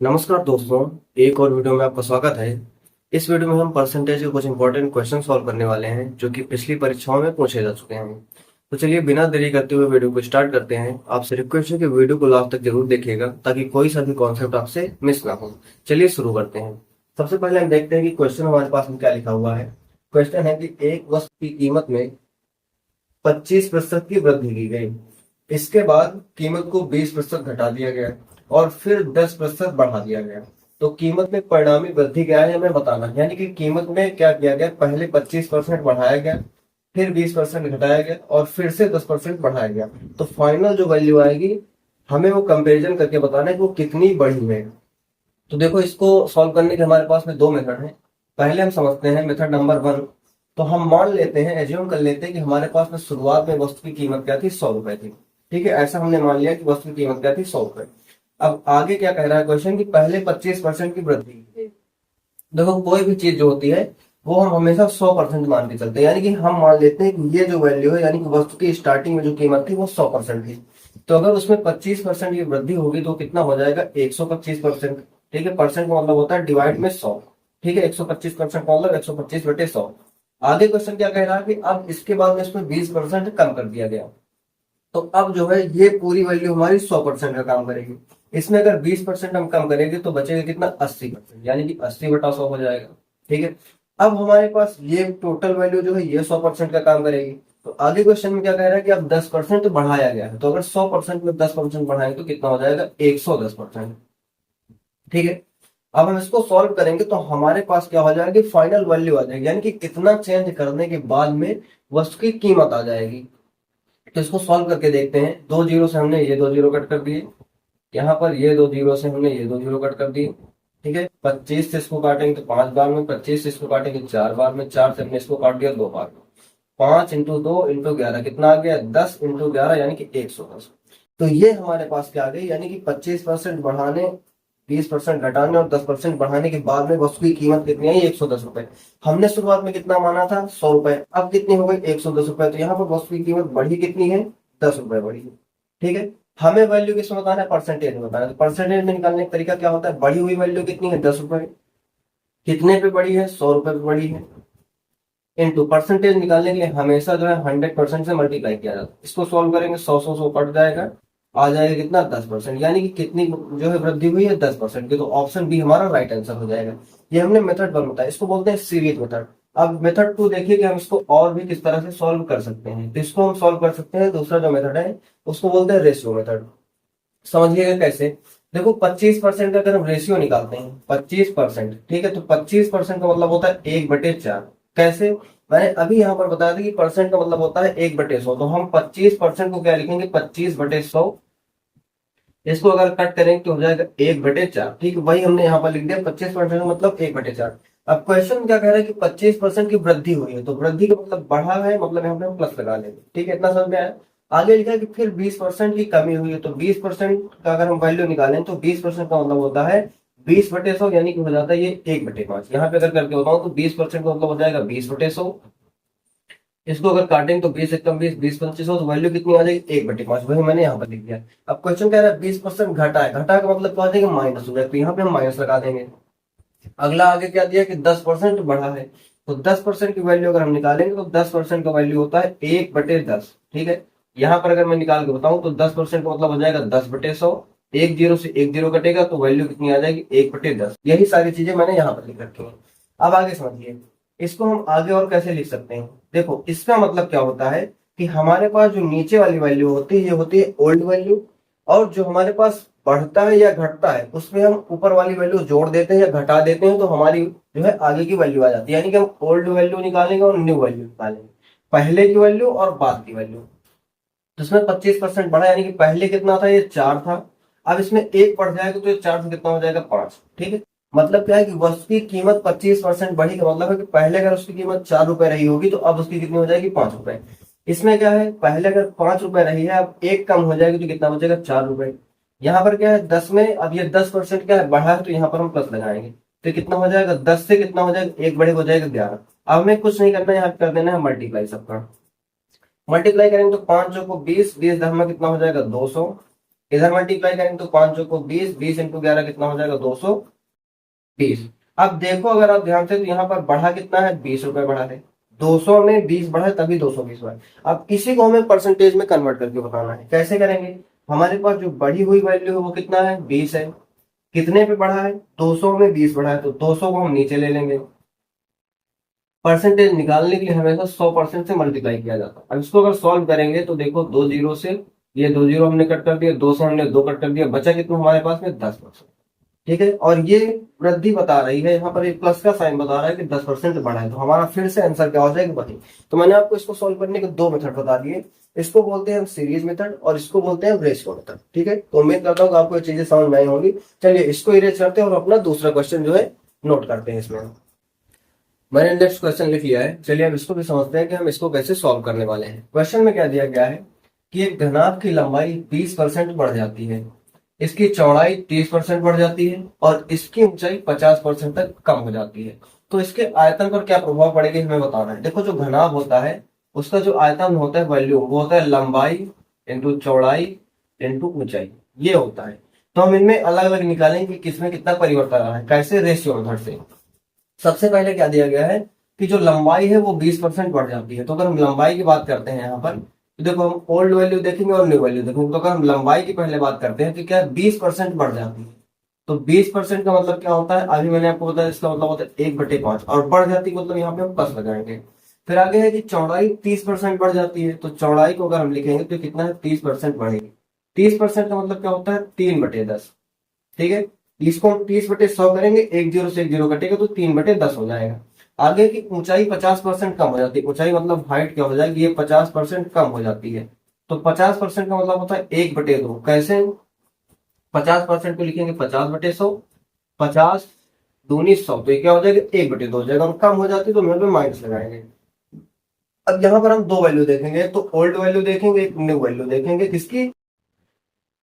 नमस्कार दोस्तों। एक और वीडियो में आपका स्वागत है। इस वीडियो में हम परसेंटेज के कुछ इंपॉर्टेंट क्वेश्चन सॉल्व करने वाले हैं जो कि पिछली परीक्षाओं में पूछे जा चुके हैं। तो चलिए बिना देरी करते हुए वीडियो को स्टार्ट करते हैं। आपसे रिक्वेस्ट है कि वीडियो को लास्ट तक जरूर देखिएगा ताकि कोई सा भी कॉन्सेप्ट आपसे मिस ना हो। चलिए शुरू करते हैं। सबसे पहले हम देखते हैं कि क्वेश्चन हमारे पास में क्या लिखा हुआ है। क्वेश्चन है कि एक वस्तु की कीमत में 25% की वृद्धि की गई। इसके बाद कीमत को 20% घटा दिया गया और फिर 10% बढ़ा दिया गया। तो कीमत में परिणामी वृद्धि क्या है हमें बताना है। यानी कि कीमत में क्या किया गया, पहले 25% बढ़ाया गया, फिर 20% घटाया गया और फिर से 10% बढ़ाया गया। तो फाइनल जो वैल्यू आएगी हमें वो कंपेरिजन करके बताना है कि वो कितनी बढ़ी है। तो देखो, इसको सॉल्व करने के हमारे पास में दो मेथड हैं। पहले हम समझते हैं मेथड नंबर 1। तो हम मान लेते हैं, एज्यूम कर लेते हैं कि हमारे पास में शुरुआत में वस्तु की कीमत क्या थी, 100 रुपए थी। ठीक है, ऐसा हमने मान लिया कि वस्तु की कीमत क्या थी, 100 रुपए। अब आगे क्या कह रहा है क्वेश्चन की पहले 25% की वृद्धि। देखो, कोई भी चीज जो होती है वो हम हमेशा 100% मान के चलते हैं। यानी कि हम मान लेते हैं कि ये जो वैल्यू है, यानी कि वस्तु की स्टार्टिंग में जो कीमत थी वो 100% थी। तो अगर उसमें 25% की वृद्धि होगी तो कितना हो जाएगा, 125%। ठीक है, परसेंट का मतलब होता है डिवाइड में 100। ठीक है, 125% का मतलब 125/100। आगे क्वेश्चन क्या कह रहा है कि अब इसके बाद में इसमें 20% कम कर दिया गया। तो अब जो है ये पूरी वैल्यू हमारी 100% का काम करेगी। इसमें अगर 20% हम कम करेंगे तो बचेगा कितना, 80%। यानी कि 80/100 हो जाएगा। ठीक है, अब हमारे पास ये टोटल वैल्यू जो है ये 100% का काम करेगी। तो आगे क्वेश्चन में क्या कह रहा है कि अब 10% बढ़ाया गया है। तो अगर 100% में 10% बढ़ाएंगे तो कितना हो जाएगा, 110%। ठीक है, अब हम इसको सॉल्व करेंगे तो हमारे पास क्या हो जाएगी, फाइनल वैल्यू आ जाएगी। यानी कि कितना चेंज करने के बाद में वस्तु की कीमत आ जाएगी। तो इसको सॉल्व करके देखते हैं। दो जीरो से हमने ये दो जीरो कट कर दिए, यहाँ पर ये दो जीरो से हमने ये दो जीरो कट कर दिए। ठीक है, 25 से इसको काटेंगे तो 5 बार में, 25 से इसको काटेंगे 4 बार में, 4 से हमने इसको काट दिया 2 बार में। 5 × 2 × 11 कितना आ गया, 10 × 11 यानी कि 110। तो ये हमारे पास क्या आ गई, यानी कि 25% बढ़ाने, 20% घटाने और 10% बढ़ाने के बाद में वस्तु की कीमत कितनी आई, 110 रुपए। हमने शुरुआत में कितना माना था, 100 रुपए, अब कितनी हो गई, 110 रुपए। तो यहाँ पर वस्तु की कीमत बढ़ी कितनी है, 10 रुपए बढ़ी है। ठीक है, हमें वैल्यू किसमें बताना है, परसेंटेज में बताना है। तो परसेंटेज में निकालने का तरीका क्या होता है, बढ़ी हुई वैल्यू कितनी है, 10 रुपए, कितने पे बढ़ी है, 100 रुपए पे बढ़ी है, इनटू परसेंटेज निकालने के लिए हमेशा जो है 100% से मल्टीप्लाई किया जाता है। इसको सॉल्व करेंगे, 100 कट जाएगा, आ जाएगा कितना, 10%। यानी कि कितनी जो है वृद्धि हुई है, 10% की। तो ऑप्शन बी हमारा राइट आंसर हो जाएगा। ये हमने मेथड 1 बताया, इसको बोलते हैं सीरीज मेथड। अब मेथड 2 देखिए कि हम इसको और भी किस तरह से सॉल्व कर सकते हैं। तो इसको हम सॉल्व कर सकते हैं, दूसरा जो मेथड है उसको बोलते हैं रेशियो मेथड। समझिएगा कैसे। देखो, 25% का अगर हम रेशियो निकालते हैं, 25%, ठीक है, तो 25% का मतलब होता है 1/4। कैसे, मैंने अभी यहाँ पर बताया था कि परसेंट का मतलब होता है 1/100। तो हम 25% को क्या लिखेंगे, 25/100। इसको अगर कट करेंगे तो हो जाएगा 1/4। ठीक है, वही हमने यहाँ पर लिख दिया, 25% का मतलब 1/4। अब क्वेश्चन क्या कह रहा है कि 25% की वृद्धि हुई है। तो वृद्धि का मतलब बढ़ा है, मतलब यहाँ पे हम प्लस लगा लेंगे। ठीक है, इतना समझ में आया। आगे लिखा है कि फिर 20% की कमी हुई है। तो 20% का अगर हम वैल्यू निकालें तो 20% का मतलब होता है 20/100, यानी कि हो जाता है ये 1/5। यहाँ पे अगर करके बताऊं तो 20% का मतलब हो जाएगा 20/100। इसको अगर काटेंगे तो 20 एकम 20, 20×25 तो वैल्यू कितनी आ जाएगी, 1/5। वही मैंने यहाँ पर लिख दिया। अब क्वेश्चन कह रहा है 20% घटा है, घटा का मतलब क्या हो जाएगा, माइनस हो जाएगा। तो यहाँ पे हम माइनस लगा देंगे। अगला आगे क्या दिया कि 10% बढ़ा है। तो 10% की वैल्यू अगर हम निकालेंगे तो 10% का वैल्यू होता है 1/10। ठीक है, यहाँ पर अगर मैं निकाल के बताऊं तो 10% का मतलब हो जाएगा 10/100। एक जीरो से एक जीरो कटेगा तो वैल्यू कितनी आ जाएगी, 1/10। यही सारी चीजें मैंने यहाँ पर लिख रखी है। अब आगे समझिए, इसको हम आगे और कैसे लिख सकते हैं। देखो, इसका मतलब क्या होता है कि हमारे पास जो नीचे वाली वैल्यू होती है ये होती है ओल्ड वैल्यू, और जो हमारे पास बढ़ता है या घटता है उसमें हम ऊपर वाली वैल्यू जोड़ देते हैं या घटा देते हैं, तो हमारी जो है आगे की वैल्यू आ जाती है। यानी कि हम ओल्ड वैल्यू निकालेंगे और न्यू वैल्यू निकालेंगे, पहले की वैल्यू और बाद की वैल्यू। तो इसमें 25% बढ़ा, यानी कि पहले कितना था, ये 4 था। अब इसमें एक बढ़ जाएगा तो ये 4 से कितना हो जाएगा, 5। ठीक है, मतलब क्या है कि वस्तु की कीमत 25% बढ़ी का मतलब है कि पहले अगर उसकी कीमत 4 रुपए रही होगी तो अब उसकी कितनी हो जाएगी, 5 रुपए। इसमें क्या है, पहले अगर 5 रुपए रही है, अब एक कम हो जाएगी तो कितना बचेगा, 4 रुपए। यहाँ पर क्या है, 10 में अब ये 10% क्या है, बढ़ा है, तो यहाँ पर हम प्लस लगाएंगे। तो कितना हो जाएगा, 10 से कितना हो जाएगा, एक बढ़े हो जाएगा 11। अब हमें कुछ नहीं करना है, यहाँ कर देना है मल्टीप्लाई सबका। मल्टीप्लाई करेंगे तो 5 को 20, 20 10 में कितना हो जाएगा, 200। इधर मल्टीप्लाई करेंगे तो 5 को 20, 20 इंटू 11 कितना हो जाएगा 220। अब देखो अगर आप ध्यान से तो यहाँ पर बढ़ा कितना है 20 रुपए बढ़ा है, 200 में 20 बढ़ा है तभी 220 बढ़ा है। अब इसी को हमें परसेंटेज में कन्वर्ट करके बताना है। कैसे करेंगे, हमारे पास जो बढ़ी हुई वैल्यू है वो कितना है 20 है, कितने पे बढ़ा है 200 में 20 बढ़ा है, तो 200 को हम नीचे ले लेंगे। परसेंटेज निकालने के लिए हमेशा 100% से मल्टीप्लाई किया जाता है। अब इसको अगर सॉल्व करेंगे तो देखो 2 जीरो से ये 2 जीरो हमने कट कर दिया, 2 से हमने 2 कट कर दिया, बचा कितना हमारे पास में 10%। ठीक है, और ये वृद्धि बता रही है, यहाँ पर एक प्लस का साइन बता रहा है कि 10% बढ़ा है, तो हमारा फिर से आंसर क्या हो जाएगा वही। तो मैंने आपको इसको सॉल्व करने के 2 मेथड बता दिए, इसको बोलते हैं हम सीरीज मेथड और इसको बोलते हैं रेशियो मेथड। ठीक है, तो उम्मीद करता हूँ कि आपको ये चीजें समझ में आई होंगी। चलिए इसको इरेज करते हैं और अपना दूसरा क्वेश्चन जो है नोट करते हैं। इसमें मैंने नेक्स्ट क्वेश्चन लिख लिया है, चलिए अब इसको भी समझते हैं कि हम इसको कैसे सॉल्व करने वाले हैं। क्वेश्चन में क्या दिया गया है कि एक घनाभ की लंबाई 20% बढ़ जाती है, इसकी चौड़ाई 30% बढ़ जाती है और इसकी ऊंचाई 50% तक कम हो जाती है। तो इसके आयतन पर क्या प्रभाव पड़ेगा हमें बताना है। देखो जो घनाभ होता है उसका जो आयतन होता है वॉल्यूम, वो होता है लंबाई इंटू चौड़ाई इंटू ऊंचाई, ये होता है। तो हम इनमें अलग अलग निकालेंगे कि किसमें कितना परिवर्तन आ रहा है, कैसे, रेशियो मेथड से। सबसे पहले क्या दिया गया है कि जो लंबाई है वो 20% बढ़ जाती है। तो अगर हम लंबाई की बात करते हैं यहाँ पर, तो देखो हम ओल्ड वैल्यू देखेंगे और न्यू वैल्यू देखेंगे। तो अगर हम लंबाई की पहले बात करते हैं तो क्या 20% बढ़ जाती है। तो 20% का मतलब क्या होता है, अभी मैंने आपको बताया, इसका मतलब होता है 1/5, और बढ़ जाती है मतलब यहाँ पे हम प्लस लगाएंगे। फिर आगे है कि चौड़ाई 30% बढ़ जाती है, तो चौड़ाई को अगर हम लिखेंगे तो कितना है 30% बढ़ेगी। 30% का मतलब क्या होता है 3/10। ठीक है, इसको हम 30/100 करेंगे, एक जीरो से एक जीरो कटेगा तो 3/10 हो जाएगा। आगे की ऊंचाई 50% कम हो जाती है, ऊंचाई मतलब हाइट क्या हो जाएगी, ये 50% कम हो जाती है। तो 50% का मतलब होता है 1/2। कैसे, 50% को लिखेंगे 50/100, 50 दूनी 100, तो ये क्या हो जाएगा 1/2 हो जाएगा, और कम हो जाती है तो हम यहाँ पे माइनस लगाएंगे। अब यहाँ पर हम 2 वैल्यू देखेंगे, तो ओल्ड वैल्यू देखेंगे, एक न्यू वैल्यू देखेंगे किसकी।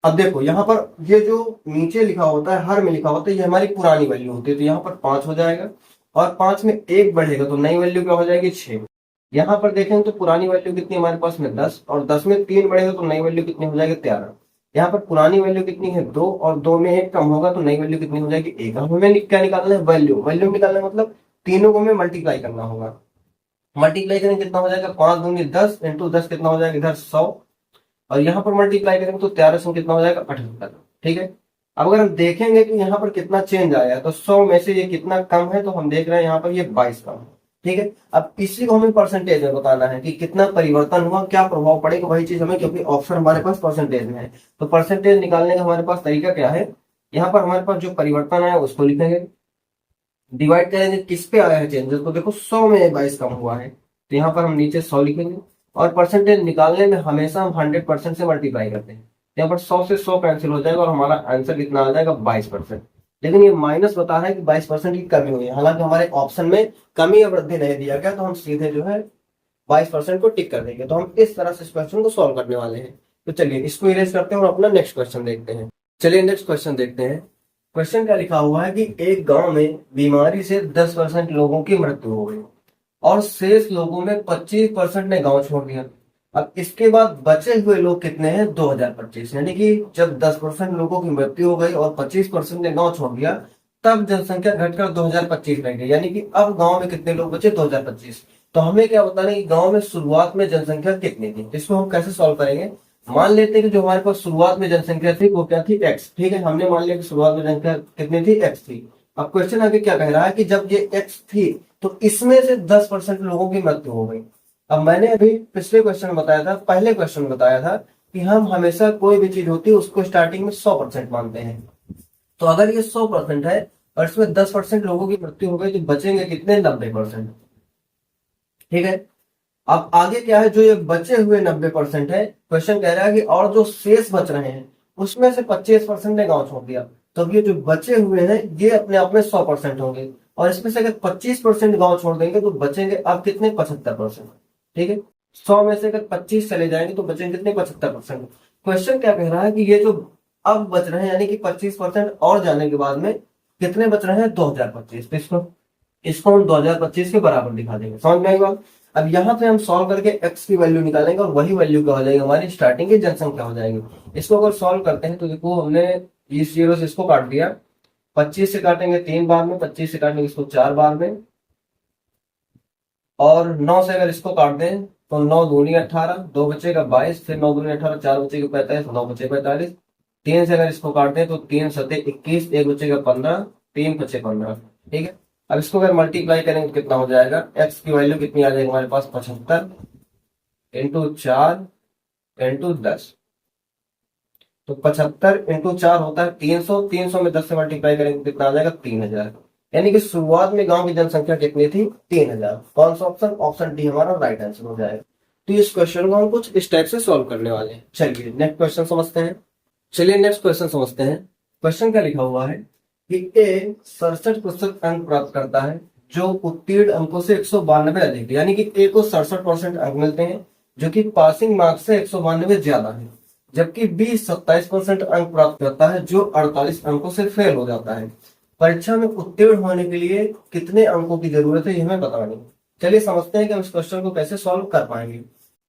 अब देखो यहाँ पर ये जो नीचे लिखा होता है, हर में लिखा होता है, ये हमारी पुरानी वैल्यू होती है, तो यहाँ पर 5 हो जाएगा, और 5 में 1 बढ़ेगा तो नई वैल्यू क्या हो जाएगी 6। यहाँ पर देखेंगे तो पुरानी वैल्यू कितनी हमारे पास में 10, और 10 में 3 बढ़ेगा तो नई वैल्यू कितनी हो जाएगी 13। यहाँ पर पुरानी वैल्यू कितनी है 2, और 2 में 1 कम होगा तो नई वैल्यू कितनी हो जाएगी 1। अब हमें क्या निकालना है, वैल्यू। वैल्यू निकालना है मतलब तीनों को हमें मल्टीप्लाई करना होगा। मल्टीप्लाई करेंगे कितना हो जाएगा 5 दूनी 10 इंटू 10 कितना हो जाएगा इधर 100, और यहाँ पर मल्टीप्लाई करेंगे तो 13 से कितना हो जाएगा 78। ठीक है, अब अगर हम देखेंगे कि यहाँ पर कितना चेंज आया है, तो 100 में से ये कितना कम है, तो हम देख रहे हैं यहाँ पर ये 22 कम है। ठीक है, अब इसी को हमें परसेंटेज में बताना है कि कितना परिवर्तन हुआ, क्या प्रभाव पड़ेगा, वही चीज हमें, क्योंकि ऑप्शन हमारे पास परसेंटेज में है। तो परसेंटेज निकालने का हमारे पास तरीका क्या है, यहाँ पर हमारे पास जो परिवर्तन आया उसको लिखेंगे, डिवाइड करेंगे किस पे आया है चेंजेस, तो देखो 100 में 22 कम हुआ है, तो यहाँ पर हम नीचे 100 लिखेंगे। और परसेंटेज निकालने में हमेशा हम 100% से मल्टीप्लाई करते हैं, यहाँ पर 100 से 100 कैंसिल हो जाएगा और हमारा आंसर कितना आ जाएगा 22%। लेकिन ये माइनस बता रहा है कि 22% की कमी हुई है, हालांकि हमारे ऑप्शन में कमी या वृद्धि नहीं दिया गया, तो हम सीधे जो है 22% को टिक कर देंगे। तो हम इस तरह से इस क्वेश्चन को सॉल्व करने वाले हैं। तो चलिए इसको इरेज करते हैं और अपना नेक्स्ट क्वेश्चन देखते हैं। चलिए नेक्स्ट क्वेश्चन देखते हैं। क्वेश्चन क्या लिखा हुआ है कि एक गांव में बीमारी से 10% लोगों की मृत्यु हो गई और शेष लोगों में 25% ने गांव छोड़ दिया। अब इसके बाद बचे हुए लोग कितने हैं 2025, यानी कि जब 10% लोगों की मृत्यु हो गई और 25% ने गांव छोड़ दिया, तब जनसंख्या घटकर 2025 रह गई, यानी कि अब गांव में कितने लोग बचे 2025। तो हमें क्या बताना है कि गांव में शुरुआत में जनसंख्या कितनी थी। इसको हम कैसे सॉल्व करेंगे, मान लेते हैं कि जो हमारे पास शुरुआत में जनसंख्या थी वो क्या थी एक्स। ठीक है, हमने मान लिया कि शुरुआत में जनसंख्या कितनी थी एक्स थी। अब क्वेश्चन आगे क्या कह रहा है कि जब ये एक्स थी तो इसमें से 10% लोगों की मृत्यु हो गई। अब मैंने अभी पिछले क्वेश्चन बताया था, पहले क्वेश्चन बताया था कि हम हमेशा कोई भी चीज होती है उसको स्टार्टिंग में 100% मानते हैं। तो अगर ये 100% है और इसमें 10% लोगों की मृत्यु हो गई तो बचेंगे कितने 90%। ठीक है, अब आगे क्या है, जो ये बचे हुए 90% है, क्वेश्चन कह रहा है कि और जो शेष बच रहे हैं उसमें से 25% ने गांव छोड़ दिया, तो अब ये जो बचे हुए हैं ये अपने आप में 100% होंगे, और इसमें से अगर 25% गांव छोड़ देंगे तो बचेंगे अब कितने 75%। ठीक है, 100 में से अगर 25 चले जाएंगे तो बचेंगे कितने 75%। क्वेश्चन क्या कह रहा है कि ये जो अब बच रहे हैं यानी कि 25% और जाने के बाद में कितने बच रहे हैं 2025। तो इसको इसको हम 2025 के बराबर दिखा देंगे, समझ में आई बात। अब यहाँ पे हम सॉल्व करके x की वैल्यू निकालेंगे और वही वैल्यू क्या हो जाएगी, हमारी स्टार्टिंग की जनसंख्या हो जाएगी। इसको अगर सॉल्व करते हैं तो देखो हमने इस 0 से इसको काट दिया, 25 से काटेंगे 3 बार में, 25 से काटेंगे इसको 4 बार में, और 9 से अगर इसको काट दें तो 9 दूनी 18, 2 बचेगा 22, फिर 9 दूनी 18, 4 बचेगा 45, 9 बचे 45। 3 से अगर इसको काट दें तो 3 सते 21, 1 बचेगा 15, 3 बचे 15। ठीक है, अब इसको अगर मल्टीप्लाई करेंगे तो कितना हो जाएगा, x की वैल्यू कितनी आ जाएगी हमारे पास, 75 इंटू 4 इंटू 10। तो 75 इंटू 4 होता है 300, 300 में 10 से मल्टीप्लाई करेंगे तो कितना आ जाएगा, 3000। यानी कि शुरुआत में गांव की जनसंख्या कितनी थी, 3000। कौन सा ऑप्शन, ऑप्शन डी हमारा राइट आंसर हो जाएगा। तो इस क्वेश्चन को हम कुछ इस टाइप से सॉल्व करने वाले हैं। चलिए नेक्स्ट क्वेश्चन समझते हैं। क्वेश्चन क्या लिखा हुआ है कि ए 67% अंक प्राप्त करता है जो उत्तीर्ण अंकों से 192 अधिक, यानी कि ए को 67% अंक मिलते हैं जो कि पासिंग मार्क्स से 192 ज्यादा है, जबकि बी 27% अंक प्राप्त करता है जो 48 अंकों से फेल हो जाता है। परीक्षा में उत्तीर्ण होने के लिए कितने अंकों की जरूरत है, ये हमें बतानी। चलिए समझते हैं कि हम इस क्वेश्चन को कैसे सॉल्व कर पाएंगे।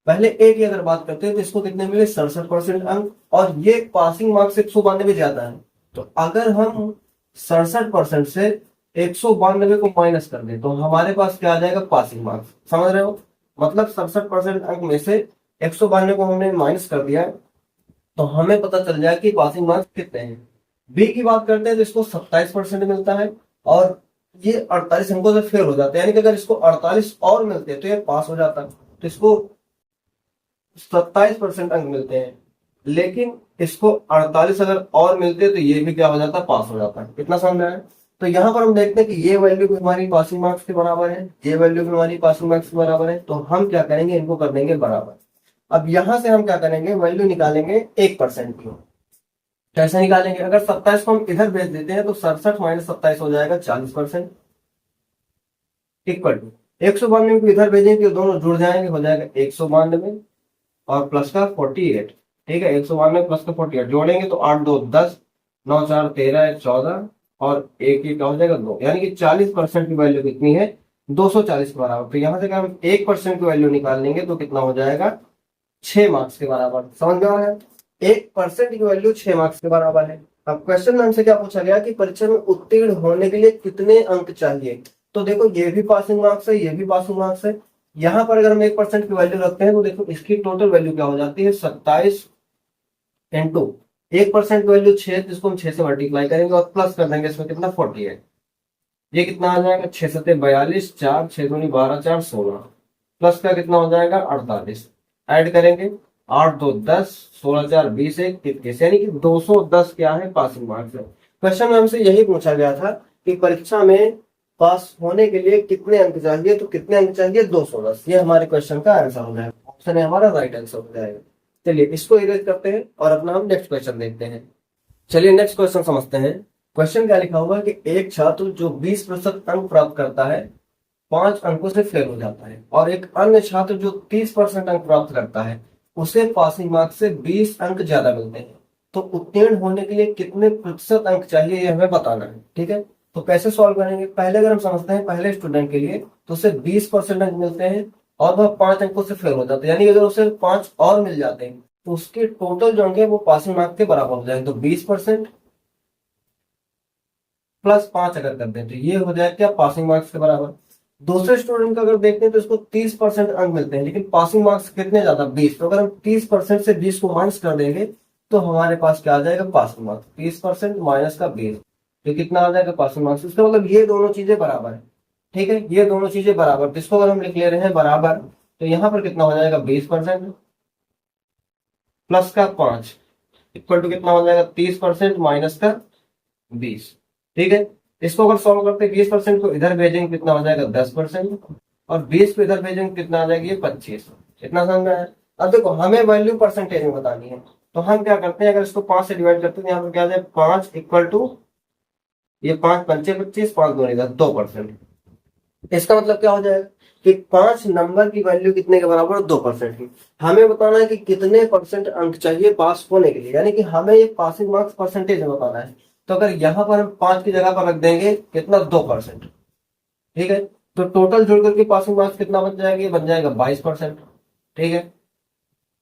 पहले ए की अगर बात करते हैं तो इसको कितने मिले, 67% अंक, और ये पासिंग मार्क्स 192 ज्यादा है। तो अगर हम 67% से 192 को माइनस कर दें तो हमारे पास क्या आ जाएगा, पासिंग मार्क्स। समझ रहे हो, मतलब 67% अंक में से 192 को हमने माइनस कर दिया तो हमें पता चल जाए कि पासिंग मार्क्स कितने हैं। बी की बात करते हैं तो इसको 27% मिलता है और ये 48 अंकों से फेल हो जाता है, यानी कि अगर इसको 48 और मिलते तो ये पास हो जाता। तो इसको 27% अंक मिलते हैं, लेकिन इसको 48 अगर और मिलते तो ये भी क्या हो जाता, पास हो जाता है। कितना समझ में आया। तो यहाँ पर हम देखते हैं कि ये वैल्यू भी हमारी पासिंग मार्क्स के बराबर है, ये वैल्यू भी हमारी पासिंग मार्क्स के बराबर है, तो हम क्या करेंगे, इनको कर देंगे बराबर। अब यहां से हम क्या करेंगे, वैल्यू निकालेंगे 1% की। कैसे निकालेंगे, अगर 27 को हम इधर भेज देते हैं तो 67 माइनस 27 हो जाएगा 40%, इक्वल टू 192 को इधर भेजेंगे तो दोनों जुड़ जाएंगे, हो जाएगा 192 और प्लस का 48। ठीक है, 192 प्लस का 48 जोड़ेंगे तो 8 2 10, 9 4 13 14 और एक ही क्या हो जाएगा 2, यानी कि 40% की वैल्यू कितनी है, 240 के बराबर। तो यहाँ से अगर हम 1% की वैल्यू निकाल लेंगे तो कितना हो जाएगा, 6 मार्क्स के बराबर। समझ में आ रहा है, 1% की वैल्यू 6 मार्क्स के बराबर है। अब क्वेश्चन में हमसे क्या पूछा गया कि परीक्षा में उत्तीर्ण होने के लिए कितने अंक चाहिए। तो देखो ये भी पासिंग मार्क्स है, ये भी पासिंग मार्क्स है। यहाँ पर अगर हम 1% की वैल्यू रखते हैं तो देखो इसकी टोटल वैल्यू क्या हो जाती है, 27 इंटू 1% की वैल्यू 6, जिसको हम 6 से मल्टीप्लाई करेंगे और प्लस कर देंगे इसमें कितना, 48। ये कितना आ जाएगा, 6 सते 42, 4 6 दूनी 12 4 16, प्लस का कितना हो जाएगा 48, ऐड करेंगे 8 2 10, 16 4 20 1 21, यानी कि 210 क्या है, पासिंग मार्क्स है। क्वेश्चन में हमसे यही पूछा गया था कि परीक्षा में पास होने के लिए कितने अंक चाहिए, तो कितने अंक चाहिए, 210। ये हमारे क्वेश्चन का आंसर हो जाएगा, ऑप्शन है हमारा राइट आंसर हो जाएगा। चलिए इसको इरेज करते हैं और अपना हम नेक्स्ट क्वेश्चन देखते हैं। चलिए नेक्स्ट क्वेश्चन समझते हैं। क्वेश्चन क्या लिखा हुआ है कि एक छात्र जो 20% अंक प्राप्त करता है 5 अंकों से फेल हो जाता है, और एक अन्य छात्र जो 30% अंक प्राप्त करता है उसे पासिंग मार्क्स से 20 अंक ज्यादा मिलते हैं। तो उत्तीर्ण होने के लिए कितने प्रतिशत अंक चाहिए, ये हमें बताना है। ठीक है, तो कैसे सॉल्व करेंगे, पहले अगर हम समझते हैं पहले स्टूडेंट के लिए तो उसे 20% अंक मिलते हैं और वह 5 अंकों से फेल हो जाते हैं, यानी अगर उसे 5 और मिल जाते हैं तो उसके टोटल जो अंक है वो पासिंग मार्क्स के बराबर हो जाएंगे। तो 20% प्लस 5 अगर कर दें तो ये हो जाएगा क्या, पासिंग मार्क्स के बराबर। दूसरे स्टूडेंट का अगर देखते हैं तो इसको 30% अंक मिलते हैं, लेकिन पासिंग मार्क्स कितने ज्यादा, 20। तो अगर हम 30% से 20 को माइनस कर देंगे तो हमारे पास क्या आ जाएगा, पासिंग मार्क्स। 30% माइनस का 20 तो कितना आ जाएगा, पासिंग मार्क्स। इसका मतलब ये दोनों चीजें बराबर है। ठीक है, ये दोनों चीजें बराबर, इसको अगर हम लिख ले रहे हैं बराबर तो यहाँ पर कितना हो जाएगा, 20% प्लस का 5 इक्वल टू कितना हो जाएगा, 30% माइनस का 20। ठीक है, इसको अगर सॉल्व करते हैं 20% को इधर भेजेंगे कितना हो जाएगा, 10%, और 20 को इधर भेजेंगे कितना आ जाएगा, ये 25। इतना समझ में आया। अब देखो हमें वैल्यू परसेंटेज में बतानी है, तो हम क्या करते हैं, अगर इसको 5 से डिवाइड करते हैं यहाँ पर क्या आ जाए, 5 इक्वल टू ये 5 पंचे 25, 5 दूनी 10, 2%। इसका मतलब क्या हो जाएगा कि 5 नंबर की वैल्यू कितने के बराबर है, 2% की। हमें बताना है कि कितने परसेंट अंक चाहिए पास होने के लिए, यानी कि हमें ये पासिंग मार्क्स परसेंटेज में बताना है। तो अगर यहाँ पर हम 5 की जगह पर रख देंगे कितना, 2%। ठीक है, तो टोटल जोड़ करके पासिंग मार्क्स कितना बन जाएगा, ये बन जाएगा 22%। ठीक है,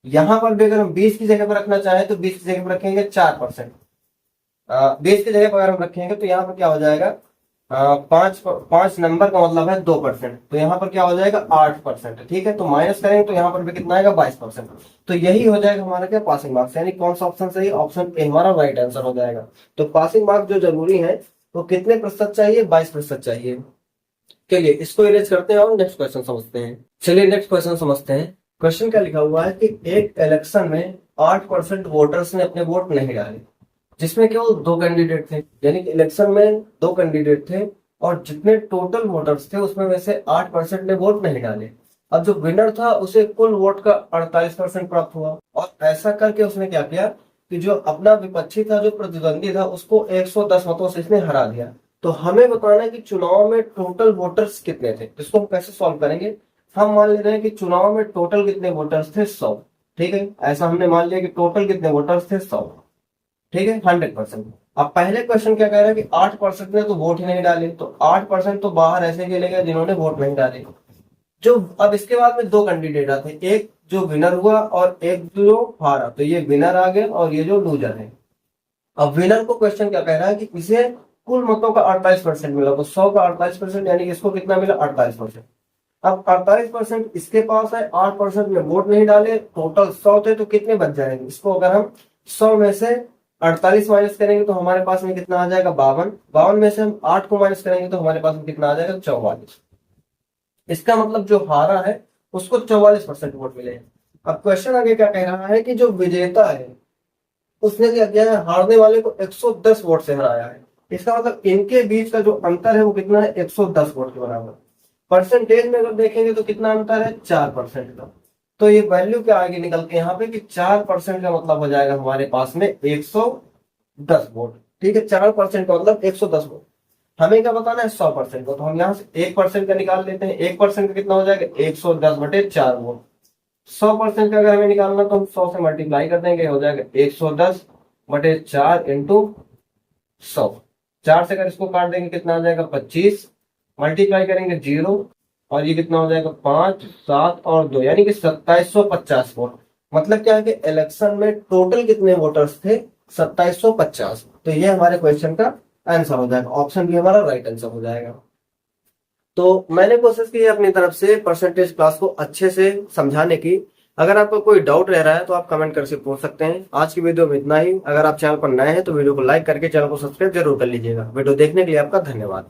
यहां पर भी अगर हम 20 की जगह पर रखना चाहें तो 20 की जगह पर रखेंगे 4%। 20 की जगह पर अगर हम रखेंगे तो यहाँ पर क्या हो जाएगा, पांच पांच नंबर का मतलब है 2%, तो यहाँ पर क्या हो जाएगा 8%। ठीक है, तो माइनस करेंगे तो यहाँ पर भी कितना आएगा 22%। तो यही हो जाएगा हमारा क्या पासिंग मार्क्स, यानी कौन सा ऑप्शन सही, ऑप्शन ए हमारा राइट आंसर हो जाएगा। तो पासिंग मार्क्स जो जरूरी है वो कितने प्रतिशत चाहिए, 22% चाहिए। चलिए इसको इरेज करते हैं और नेक्स्ट क्वेश्चन समझते हैं। चलिए नेक्स्ट क्वेश्चन समझते हैं। क्वेश्चन क्या लिखा हुआ है कि एक इलेक्शन में 8% वोटर्स ने अपने वोट नहीं डाले, जिसमें केवल 2 कैंडिडेट थे, यानी कि इलेक्शन में 2 कैंडिडेट थे और जितने टोटल वोटर्स थे उसमें में से 8% ने वोट नहीं डाले। अब जो विनर था उसे कुल वोट का 48% प्राप्त हुआ, और ऐसा करके उसने क्या किया कि जो अपना विपक्षी था, जो प्रतिद्वंदी था, उसको 110 मतों से इसने हरा दिया। तो हमें बताना है कि चुनाव में टोटल वोटर्स कितने थे। इसको हम कैसे सॉल्व करेंगे, हम मान ले रहे हैं कि चुनाव में टोटल कितने वोटर्स थे, 100। ठीक है, ऐसा हमने मान लिया कि टोटल कितने वोटर्स थे, 100। ठीक है, 100%। अब पहले क्वेश्चन क्या कह रहा है कि 8% ने तो वोट ही नहीं डाले, तो 8% तो बाहर ऐसे चले गए जिन्होंने वोट नहीं डाले। जो अब इसके बाद में 2 कैंडिडेट आते, एक जो विनर हुआ और एक जो हारा, तो ये विनर आ गए और ये जो लूजर है। अब विनर को क्वेश्चन क्या कह रहा है कि इसे कुल मतों का 48% मिला, तो 100 का 48%, यानी कि इसको कितना मिला 48%। अब 48% इसके पास है, 8% में वोट नहीं डाले, टोटल 100 थे, तो कितने बच जाएंगे। इसको अगर हम 100 में से 48 माइनस करेंगे तो हमारे पास में कितना आ जाएगा 52। 52 में से हम 8 को माइनस करेंगे तो हमारे पास में कितना आ जाएगा 44। इसका मतलब जो हारा है उसको 44% वोट मिले हैं। अब क्वेश्चन आगे क्या कह रहा है कि जो विजेता है उसने क्या किया है, हारने वाले को 110 वोट से हराया है। इसका मतलब इनके बीच का जो अंतर है वो कितना है, 110 वोट के बराबर। परसेंटेज में अगर देखेंगे तो कितना अंतर है, 4% का। तो ये वैल्यू क्या आगे निकल के यहाँ पे कि 4% का मतलब हो जाएगा हमारे पास में 110 वोट। ठीक है, 4% का मतलब 110 वोट। हमें क्या बताना है 100% को, तो हम यहाँ से 1% का निकाल लेते हैं। 1% का कितना हो जाएगा 110/4 वोट। 100% का अगर हमें निकालना तो हम 100 से मल्टीप्लाई कर देंगे, हो जाएगा 110/4 इंटू 100। 4 से अगर इसको काट देंगे कितना आ जाएगा 25, मल्टीप्लाई करेंगे 0, और ये कितना हो जाएगा 5, 7 और 2, यानी कि 2750 वोट। मतलब क्या है कि इलेक्शन में टोटल कितने वोटर्स थे, 2750। तो ये हमारे क्वेश्चन का आंसर हो जाएगा, ऑप्शन बी हमारा राइट आंसर हो जाएगा। तो मैंने कोशिश की है अपनी तरफ से परसेंटेज क्लास को अच्छे से समझाने की। अगर आपको कोई डाउट रह रहा है तो आप कमेंट करके पूछ सकते हैं। आज की वीडियो में इतना ही। अगर आप चैनल पर नए हैं तो वीडियो को लाइक करके चैनल को सब्सक्राइब जरूर कर लीजिएगा। वीडियो देखने के लिए आपका धन्यवाद।